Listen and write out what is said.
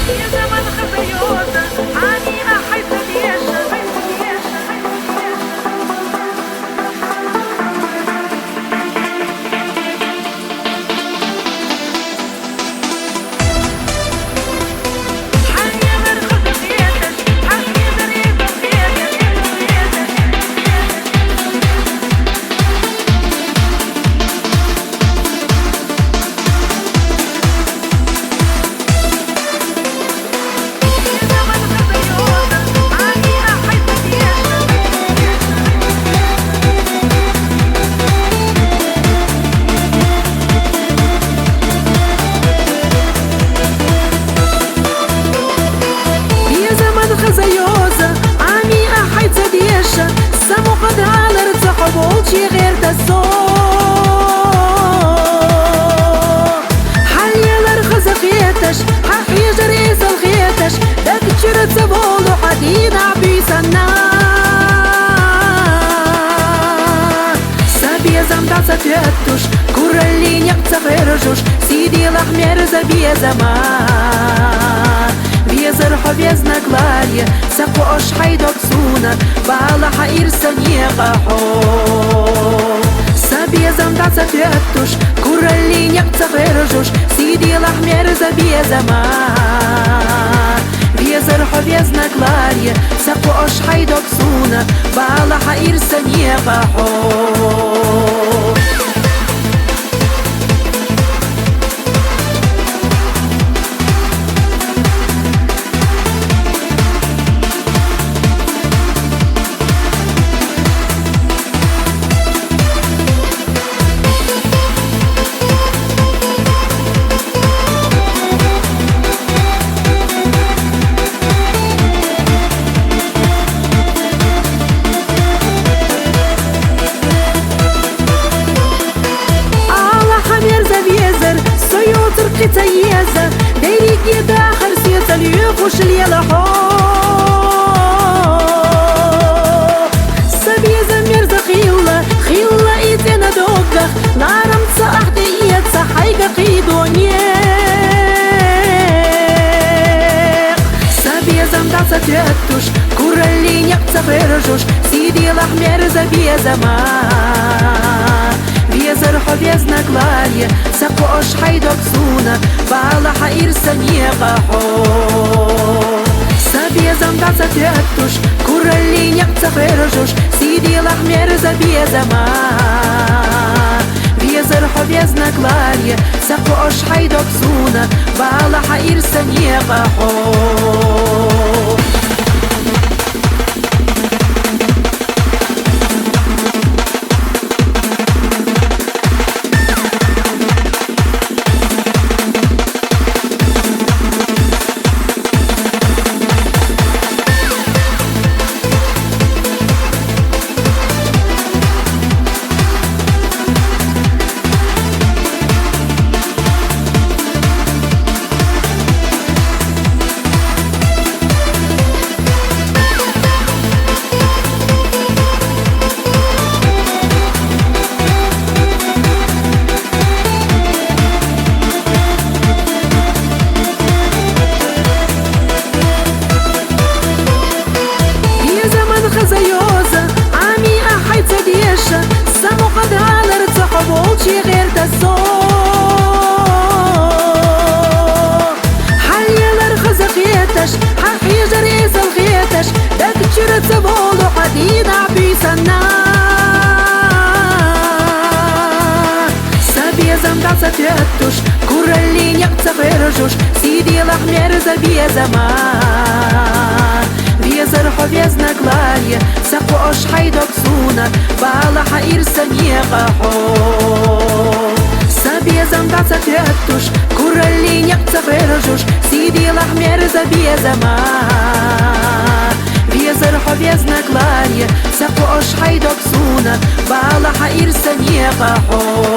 يا زمن خزيوت عني أحيت ديشة خزيوزة عني أحيت ديشة سمو قد على ارتحب وجي غير تسوق حاليا لرخز خيتش حقي جريز الخيتش داك تشرت زبول وحديد عبيس النار سابيا زمدع ستيتش كور اللي نقت غير سيدي الأحمر زبيا زمان بيزرح بيزنا كلاريا سقوش حيدك سونا بالا حير سنيقا حو سابيا زمدع ستيتش كور اللي نقت غير سيدي الأحمر زبيا زمان بيزرح بيزنا كلاريا سقوش حيدك سونا بالا حير سنيقا حو تيازة دايريك يدا خرسية اليوخوش اليلا حوق سبيا زمير خيولة خيولة ايتنا دوغخ نارم تصاح ديات صحيقة قيدونيق سبيا زمدع ستيتوش كور اللي نقت غيرجوش سيدي الأحمر زبيا زمان بيزرح بيزنا كلاريا سقوش حيدك سونا بالا حير سنيقا حو سابيا زمدع ستيتوش كور اللي نقت غيرجوش سيدي الأحمر زبيا زمان بيزرح بيزنا كلاريا سقوش حيدك سونا بالا حير سنيقا حو خزيوزة عني أحيت ديشة سمو قد على ارتحب وجي غير تسوق حاليا لرخز خيتش حقي جريز الخيتش داك تشرت زبول وحديد عبيس النار سابيا زمدع ستيتوش كور اللي نقت غيرجوش سيدي الأحمر زبيا زمان بيزرح بيزنا كلاريا سقوش حيدك سونا بالا حير سنيقا حو سابيا زمدع ستيتوش كور اللي نقت غيرجوش سيدي الأحمر زبيا زمان بيزرح بيزنا كلاريا سقوش حيدك سونا بالا حير سنيقا حو